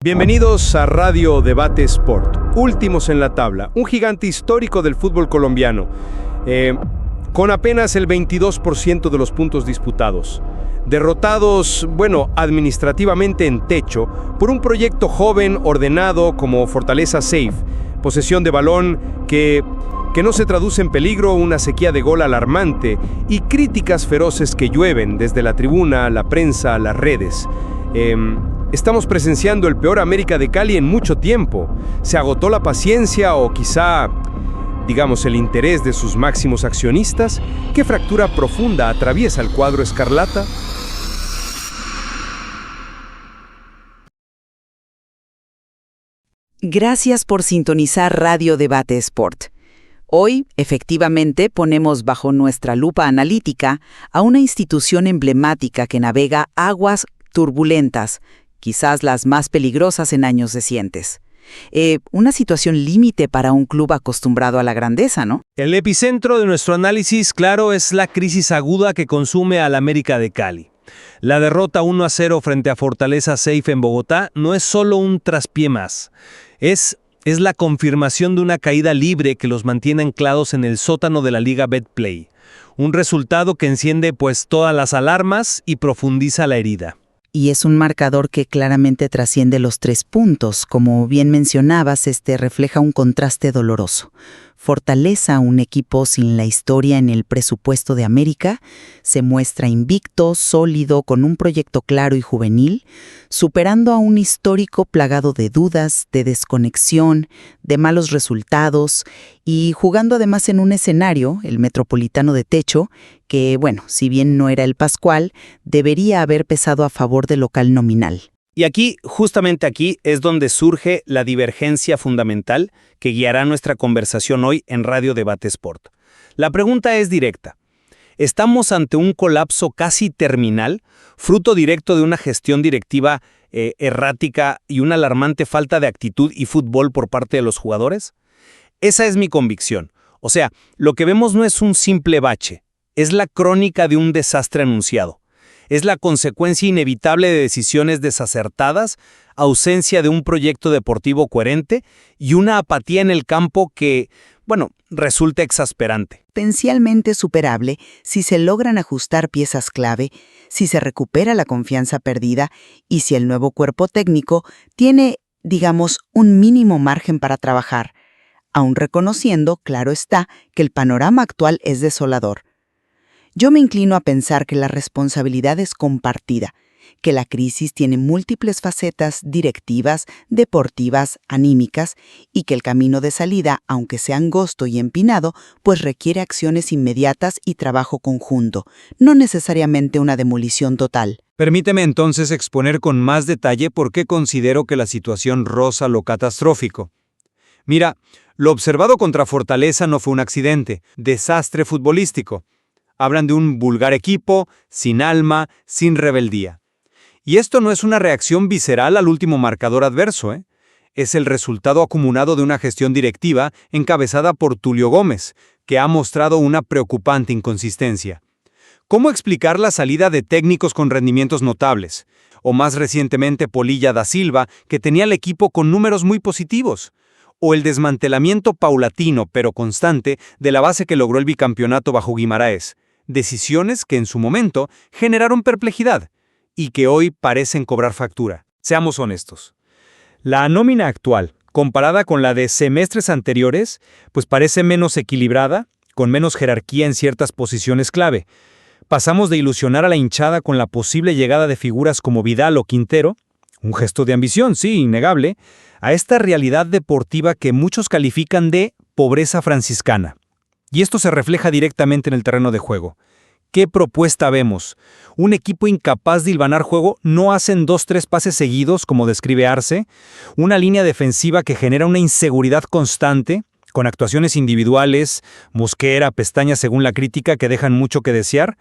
Bienvenidos a Radio Debate Sport, últimos en la tabla, un gigante histórico del fútbol colombiano, con apenas el 22% de los puntos disputados. Derrotados, administrativamente en techo, por un proyecto joven, ordenado como Fortaleza Safe, posesión de balón que no se traduce en peligro, una sequía de gol alarmante y críticas feroces que llueven desde la tribuna, la prensa, las redes. Estamos presenciando el peor América de Cali en mucho tiempo. ¿Se agotó la paciencia o quizá, el interés de sus máximos accionistas? ¿Qué fractura profunda atraviesa el cuadro escarlata? Gracias por sintonizar Radio Debate Sport. Hoy, efectivamente, ponemos bajo nuestra lupa analítica a una institución emblemática que navega aguas turbulentas, quizás las más peligrosas en años recientes. Una situación límite para un club acostumbrado a la grandeza, ¿no? El epicentro de nuestro análisis, claro, es la crisis aguda que consume al América de Cali. La derrota 1-0 frente a Fortaleza Safe en Bogotá no es solo un traspié más. Es la confirmación de una caída libre que los mantiene anclados en el sótano de la Liga Betplay. Un resultado que enciende todas las alarmas y profundiza la herida. Y es un marcador que claramente trasciende los 3 puntos. Como bien mencionabas, refleja un contraste doloroso. Fortaleza, un equipo sin la historia en el presupuesto de América, se muestra invicto, sólido, con un proyecto claro y juvenil, superando a un histórico plagado de dudas, de desconexión, de malos resultados y jugando además en un escenario, el Metropolitano de techo, que, si bien no era el Pascual, debería haber pesado a favor del local nominal. Y justamente aquí, es donde surge la divergencia fundamental que guiará nuestra conversación hoy en Radio Debate Sport. La pregunta es directa. ¿Estamos ante un colapso casi terminal, fruto directo de una gestión directiva errática y una alarmante falta de actitud y fútbol por parte de los jugadores? Esa es mi convicción. O sea, lo que vemos no es un simple bache, es la crónica de un desastre anunciado. Es la consecuencia inevitable de decisiones desacertadas, ausencia de un proyecto deportivo coherente y una apatía en el campo que, resulta exasperante. Potencialmente superable si se logran ajustar piezas clave, si se recupera la confianza perdida y si el nuevo cuerpo técnico tiene, un mínimo margen para trabajar, aun reconociendo, claro está, que el panorama actual es desolador. Yo me inclino a pensar que la responsabilidad es compartida, que la crisis tiene múltiples facetas directivas, deportivas, anímicas, y que el camino de salida, aunque sea angosto y empinado, requiere acciones inmediatas y trabajo conjunto, no necesariamente una demolición total. Permíteme entonces exponer con más detalle por qué considero que la situación roza lo catastrófico. Mira, lo observado contra Fortaleza no fue un accidente, desastre futbolístico. Hablan de un vulgar equipo, sin alma, sin rebeldía. Y esto no es una reacción visceral al último marcador adverso, Es el resultado acumulado de una gestión directiva encabezada por Tulio Gómez, que ha mostrado una preocupante inconsistencia. ¿Cómo explicar la salida de técnicos con rendimientos notables? O más recientemente Polilla da Silva, que tenía el equipo con números muy positivos. O el desmantelamiento paulatino pero constante de la base que logró el bicampeonato bajo Guimaraes. Decisiones que en su momento generaron perplejidad y que hoy parecen cobrar factura. Seamos honestos. La nómina actual, comparada con la de semestres anteriores, parece menos equilibrada, con menos jerarquía en ciertas posiciones clave. Pasamos de ilusionar a la hinchada con la posible llegada de figuras como Vidal o Quintero, un gesto de ambición, sí, innegable, a esta realidad deportiva que muchos califican de pobreza franciscana. Y esto se refleja directamente en el terreno de juego. ¿Qué propuesta vemos? Un equipo incapaz de hilvanar juego, no hacen 2-3 pases seguidos, como describe Arce, una línea defensiva que genera una inseguridad constante, con actuaciones individuales, Mosquera, Pestaña según la crítica, que dejan mucho que desear,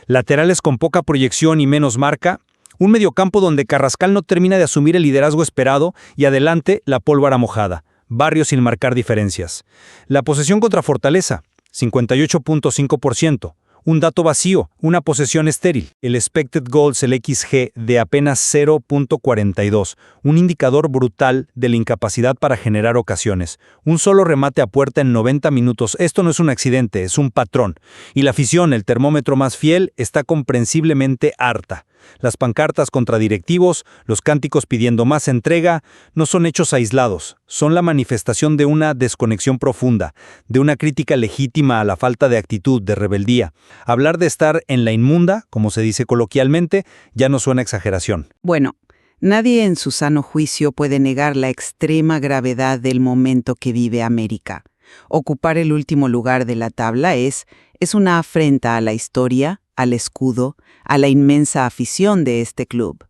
laterales con poca proyección y menos marca, un mediocampo donde Carrascal no termina de asumir el liderazgo esperado y adelante la pólvora mojada, Barrios sin marcar diferencias. La posesión contra Fortaleza, 58.5%, Un dato vacío, una posesión estéril. El expected goals, el XG, de apenas 0.42, un indicador brutal de la incapacidad para generar ocasiones. Un solo remate a puerta en 90 minutos. Esto no es un accidente, es un patrón. Y la afición, el termómetro más fiel, está comprensiblemente harta. Las pancartas contra directivos, los cánticos pidiendo más entrega, no son hechos aislados, son la manifestación de una desconexión profunda, de una crítica legítima a la falta de actitud, de rebeldía. Hablar de estar en la inmunda, como se dice coloquialmente, ya no suena exageración. Bueno, nadie en su sano juicio puede negar la extrema gravedad del momento que vive América. Ocupar el último lugar de la tabla es una afrenta a la historia, al escudo, a la inmensa afición de este club.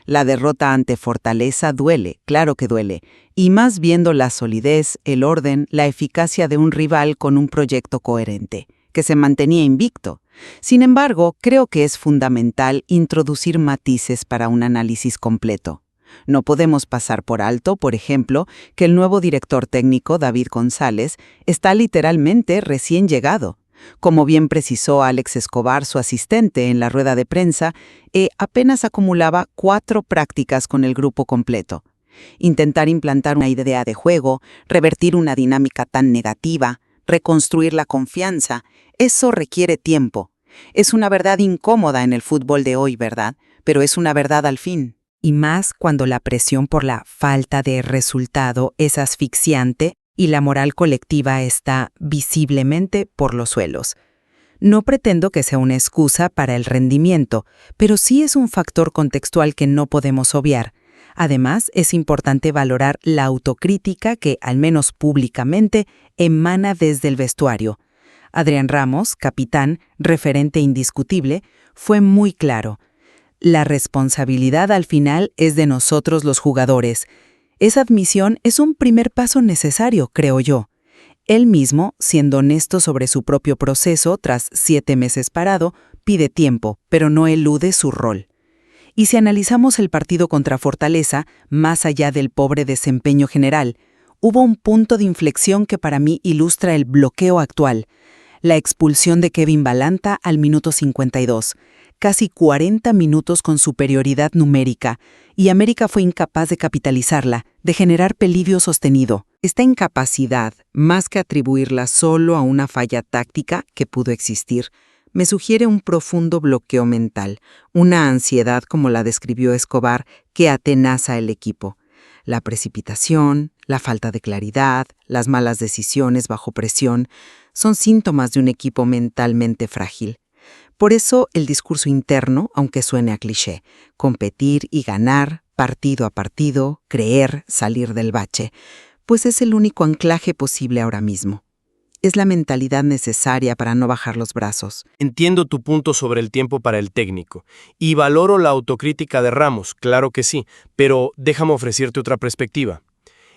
La derrota ante Fortaleza duele, claro que duele, y más viendo la solidez, el orden, la eficacia de un rival con un proyecto coherente, que se mantenía invicto. Sin embargo, creo que es fundamental introducir matices para un análisis completo. No podemos pasar por alto, por ejemplo, que el nuevo director técnico, David González, está literalmente recién llegado. Como bien precisó Alex Escobar, su asistente, en la rueda de prensa, apenas acumulaba 4 prácticas con el grupo completo. Intentar implantar una idea de juego, revertir una dinámica tan negativa, reconstruir la confianza, eso requiere tiempo. Es una verdad incómoda en el fútbol de hoy, ¿verdad? Pero es una verdad al fin. Y más cuando la presión por la falta de resultado es asfixiante y la moral colectiva está visiblemente por los suelos. No pretendo que sea una excusa para el rendimiento, pero sí es un factor contextual que no podemos obviar. Además, es importante valorar la autocrítica que, al menos públicamente, emana desde el vestuario. Adrián Ramos, capitán, referente indiscutible, fue muy claro. La responsabilidad al final es de nosotros los jugadores. Esa admisión es un primer paso necesario, creo yo. Él mismo, siendo honesto sobre su propio proceso tras 7 meses parado, pide tiempo, pero no elude su rol. Y si analizamos el partido contra Fortaleza, más allá del pobre desempeño general, hubo un punto de inflexión que para mí ilustra el bloqueo actual. La expulsión de Kevin Balanta al minuto 52. Casi 40 minutos con superioridad numérica, y América fue incapaz de capitalizarla, de generar peligro sostenido. Esta incapacidad, más que atribuirla solo a una falla táctica que pudo existir, me sugiere un profundo bloqueo mental, una ansiedad como la describió Escobar que atenaza al equipo. La precipitación, la falta de claridad, las malas decisiones bajo presión, son síntomas de un equipo mentalmente frágil. Por eso el discurso interno, aunque suene a cliché, competir y ganar, partido a partido, creer, salir del bache, pues es el único anclaje posible ahora mismo. Es la mentalidad necesaria para no bajar los brazos. Entiendo tu punto sobre el tiempo para el técnico, y valoro la autocrítica de Ramos, claro que sí, pero déjame ofrecerte otra perspectiva.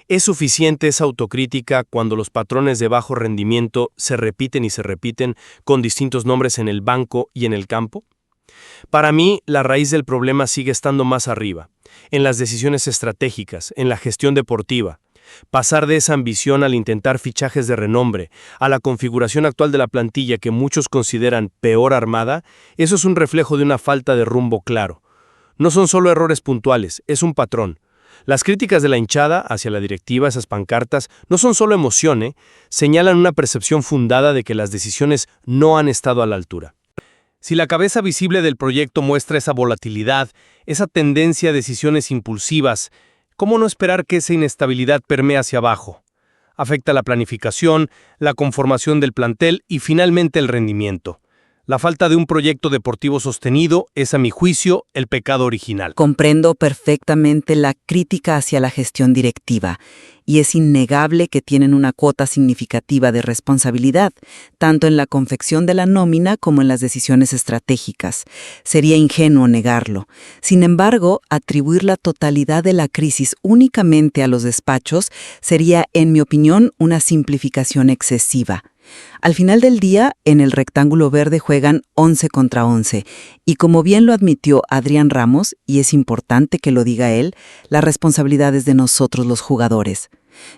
¿Es suficiente esa autocrítica cuando los patrones de bajo rendimiento se repiten y se repiten con distintos nombres en el banco y en el campo? Para mí, la raíz del problema sigue estando más arriba, en las decisiones estratégicas, en la gestión deportiva. Pasar de esa ambición al intentar fichajes de renombre, a la configuración actual de la plantilla que muchos consideran peor armada, eso es un reflejo de una falta de rumbo claro. No son solo errores puntuales, es un patrón. Las críticas de la hinchada hacia la directiva, esas pancartas, no son solo emoción, señalan una percepción fundada de que las decisiones no han estado a la altura. Si la cabeza visible del proyecto muestra esa volatilidad, esa tendencia a decisiones impulsivas, ¿cómo no esperar que esa inestabilidad permee hacia abajo? Afecta la planificación, la conformación del plantel y finalmente el rendimiento. La falta de un proyecto deportivo sostenido es, a mi juicio, el pecado original. Comprendo perfectamente la crítica hacia la gestión directiva, y es innegable que tienen una cuota significativa de responsabilidad, tanto en la confección de la nómina como en las decisiones estratégicas. Sería ingenuo negarlo. Sin embargo, atribuir la totalidad de la crisis únicamente a los despachos sería, en mi opinión, una simplificación excesiva. Al final del día, en el rectángulo verde juegan 11 contra 11, y como bien lo admitió Adrián Ramos, y es importante que lo diga él, la responsabilidad es de nosotros los jugadores.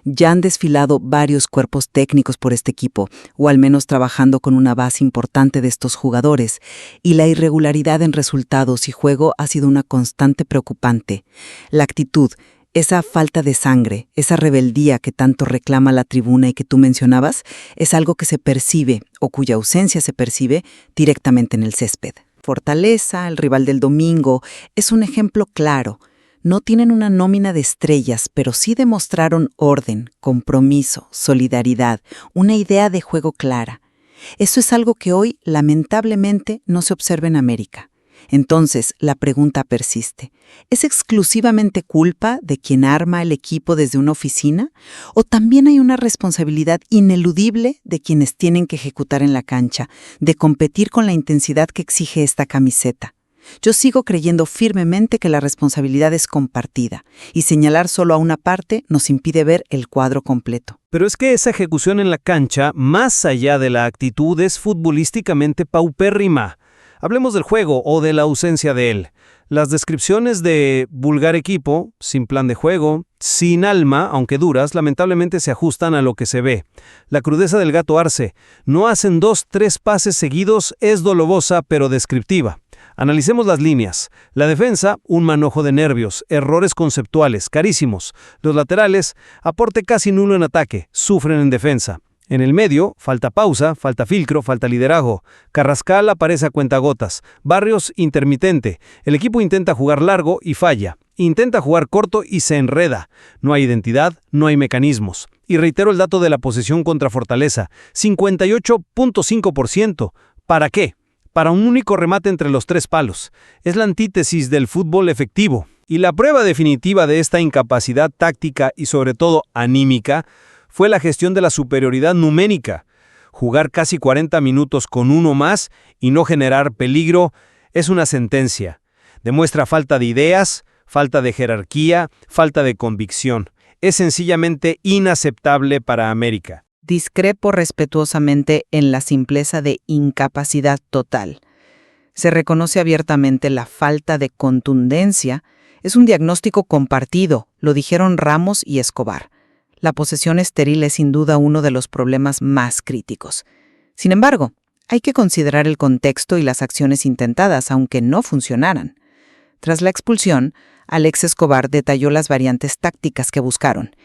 Ya han desfilado varios cuerpos técnicos por este equipo, o al menos trabajando con una base importante de estos jugadores, y la irregularidad en resultados y juego ha sido una constante preocupante. La actitud, esa falta de sangre, esa rebeldía que tanto reclama la tribuna y que tú mencionabas, es algo que se percibe, o cuya ausencia se percibe, directamente en el césped. Fortaleza, el rival del domingo, es un ejemplo claro. No tienen una nómina de estrellas, pero sí demostraron orden, compromiso, solidaridad, una idea de juego clara. Eso es algo que hoy, lamentablemente, no se observa en América. Entonces, la pregunta persiste. ¿Es exclusivamente culpa de quien arma el equipo desde una oficina? ¿O también hay una responsabilidad ineludible de quienes tienen que ejecutar en la cancha, de competir con la intensidad que exige esta camiseta? Yo sigo creyendo firmemente que la responsabilidad es compartida, y señalar solo a una parte nos impide ver el cuadro completo. Pero es que esa ejecución en la cancha, más allá de la actitud, es futbolísticamente paupérrima. Hablemos del juego o de la ausencia de él. Las descripciones de vulgar equipo, sin plan de juego, sin alma, aunque duras, lamentablemente se ajustan a lo que se ve. La crudeza del gato Arce, no hacen 2-3 pases seguidos, es dolosa pero descriptiva. Analicemos las líneas. La defensa, un manojo de nervios, errores conceptuales, carísimos. Los laterales, aporte casi nulo en ataque, sufren en defensa. En el medio, falta pausa, falta filtro, falta liderazgo. Carrascal aparece a cuentagotas. Barrios, intermitente. El equipo intenta jugar largo y falla. Intenta jugar corto y se enreda. No hay identidad, no hay mecanismos. Y reitero el dato de la posesión contra Fortaleza, 58.5%. ¿Para qué? Para un único remate entre los 3 palos. Es la antítesis del fútbol efectivo. Y la prueba definitiva de esta incapacidad táctica y sobre todo anímica fue la gestión de la superioridad numérica. Jugar casi 40 minutos con uno más y no generar peligro es una sentencia. Demuestra falta de ideas, falta de jerarquía, falta de convicción. Es sencillamente inaceptable para América. Discrepo respetuosamente en la simpleza de incapacidad total. Se reconoce abiertamente la falta de contundencia. Es un diagnóstico compartido, lo dijeron Ramos y Escobar. La posesión estéril es sin duda uno de los problemas más críticos. Sin embargo, hay que considerar el contexto y las acciones intentadas, aunque no funcionaran. Tras la expulsión, Alex Escobar detalló las variantes tácticas que buscaron.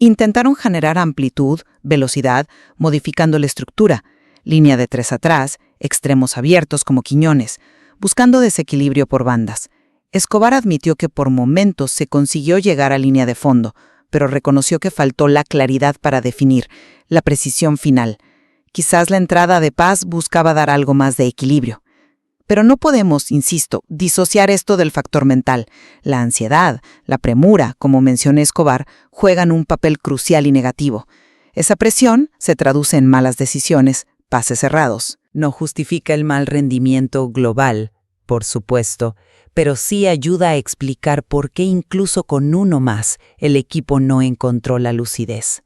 Intentaron generar amplitud, velocidad, modificando la estructura, línea de 3 atrás, extremos abiertos como Quiñones, buscando desequilibrio por bandas. Escobar admitió que por momentos se consiguió llegar a línea de fondo, pero reconoció que faltó la claridad para definir, la precisión final. Quizás la entrada de Paz buscaba dar algo más de equilibrio. Pero no podemos, insisto, disociar esto del factor mental. La ansiedad, la premura, como mencioné Escobar, juegan un papel crucial y negativo. Esa presión se traduce en malas decisiones, pases errados. No justifica el mal rendimiento global, por supuesto, pero sí ayuda a explicar por qué incluso con uno más el equipo no encontró la lucidez.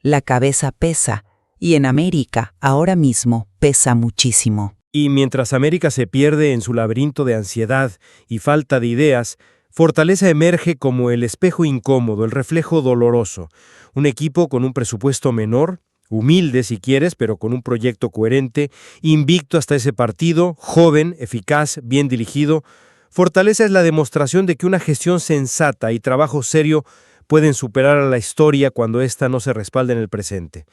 La cabeza pesa, y en América ahora mismo pesa muchísimo. Y mientras América se pierde en su laberinto de ansiedad y falta de ideas, Fortaleza emerge como el espejo incómodo, el reflejo doloroso. Un equipo con un presupuesto menor, humilde si quieres, pero con un proyecto coherente, invicto hasta ese partido, joven, eficaz, bien dirigido. Fortaleza es la demostración de que una gestión sensata y trabajo serio pueden superar a la historia cuando ésta no se respalda en el presente.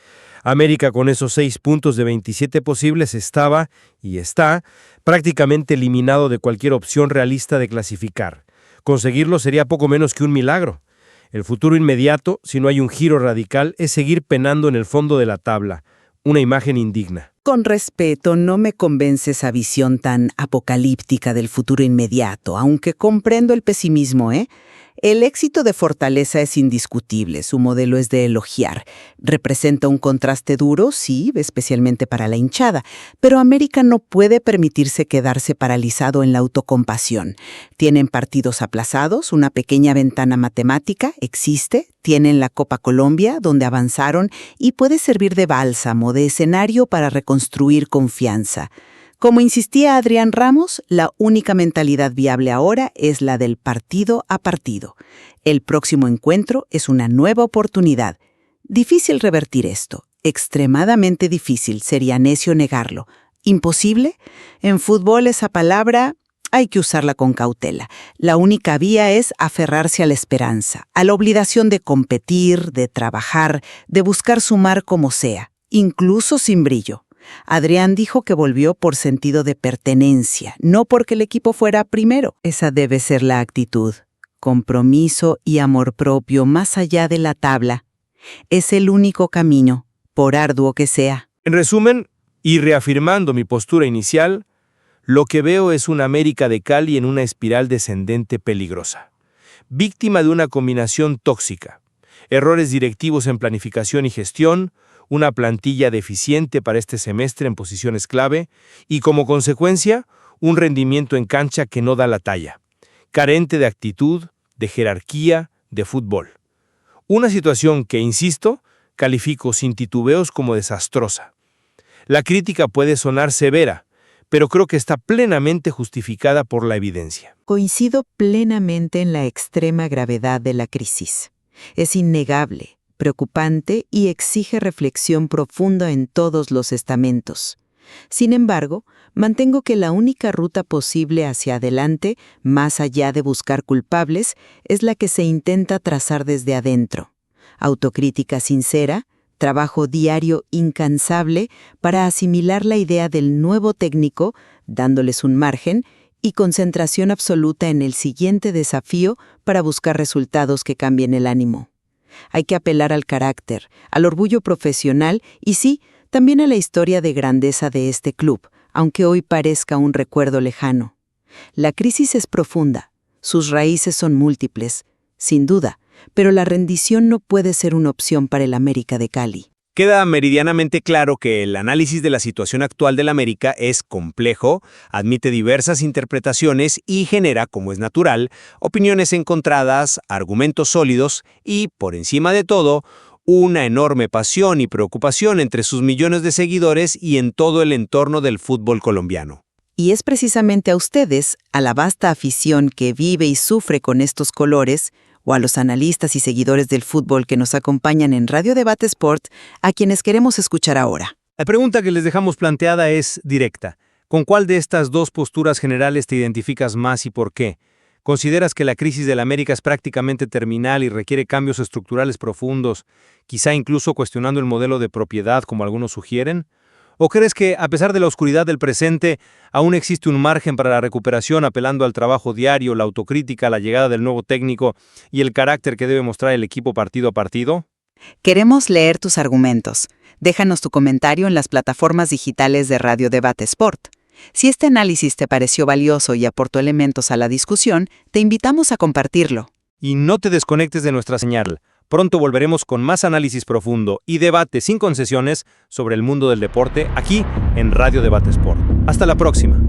América, con esos 6 puntos de 27 posibles, estaba, y está, prácticamente eliminado de cualquier opción realista de clasificar. Conseguirlo sería poco menos que un milagro. El futuro inmediato, si no hay un giro radical, es seguir penando en el fondo de la tabla. Una imagen indigna. Con respeto, no me convence esa visión tan apocalíptica del futuro inmediato, aunque comprendo el pesimismo, El éxito de Fortaleza es indiscutible, su modelo es de elogiar. Representa un contraste duro, sí, especialmente para la hinchada, pero América no puede permitirse quedarse paralizado en la autocompasión. Tienen partidos aplazados, una pequeña ventana matemática existe, tienen la Copa Colombia, donde avanzaron, y puede servir de bálsamo, de escenario para reconstruir confianza. Como insistía Adrián Ramos, la única mentalidad viable ahora es la del partido a partido. El próximo encuentro es una nueva oportunidad. Difícil revertir esto, extremadamente difícil, sería necio negarlo. ¿Imposible? En fútbol esa palabra hay que usarla con cautela. La única vía es aferrarse a la esperanza, a la obligación de competir, de trabajar, de buscar sumar como sea, incluso sin brillo. Adrián dijo que volvió por sentido de pertenencia, no porque el equipo fuera primero. Esa debe ser la actitud. Compromiso y amor propio más allá de la tabla. Es el único camino, por arduo que sea. En resumen, y reafirmando mi postura inicial, lo que veo es una América de Cali en una espiral descendente peligrosa, víctima de una combinación tóxica, errores directivos en planificación y gestión, una plantilla deficiente para este semestre en posiciones clave y, como consecuencia, un rendimiento en cancha que no da la talla, carente de actitud, de jerarquía, de fútbol. Una situación que, insisto, califico sin titubeos como desastrosa. La crítica puede sonar severa, pero creo que está plenamente justificada por la evidencia. Coincido plenamente en la extrema gravedad de la crisis. Es innegable, preocupante y exige reflexión profunda en todos los estamentos. Sin embargo, mantengo que la única ruta posible hacia adelante, más allá de buscar culpables, es la que se intenta trazar desde adentro. Autocrítica sincera, trabajo diario incansable para asimilar la idea del nuevo técnico, dándoles un margen, y concentración absoluta en el siguiente desafío para buscar resultados que cambien el ánimo. Hay que apelar al carácter, al orgullo profesional y sí, también a la historia de grandeza de este club, aunque hoy parezca un recuerdo lejano. La crisis es profunda, sus raíces son múltiples, sin duda, pero la rendición no puede ser una opción para el América de Cali. Queda meridianamente claro que el análisis de la situación actual del América es complejo, admite diversas interpretaciones y genera, como es natural, opiniones encontradas, argumentos sólidos y, por encima de todo, una enorme pasión y preocupación entre sus millones de seguidores y en todo el entorno del fútbol colombiano. Y es precisamente a ustedes, a la vasta afición que vive y sufre con estos colores, o a los analistas y seguidores del fútbol que nos acompañan en Radio Debate Sport, a quienes queremos escuchar ahora. La pregunta que les dejamos planteada es directa. ¿Con cuál de estas dos posturas generales te identificas más y por qué? ¿Consideras que la crisis del América es prácticamente terminal y requiere cambios estructurales profundos, quizá incluso cuestionando el modelo de propiedad como algunos sugieren? ¿O crees que, a pesar de la oscuridad del presente, aún existe un margen para la recuperación apelando al trabajo diario, la autocrítica, la llegada del nuevo técnico y el carácter que debe mostrar el equipo partido a partido? Queremos leer tus argumentos. Déjanos tu comentario en las plataformas digitales de Radio Debate Sport. Si este análisis te pareció valioso y aportó elementos a la discusión, te invitamos a compartirlo. Y no te desconectes de nuestra señal. Pronto volveremos con más análisis profundo y debate sin concesiones sobre el mundo del deporte aquí en Radio Debate Sport. Hasta la próxima.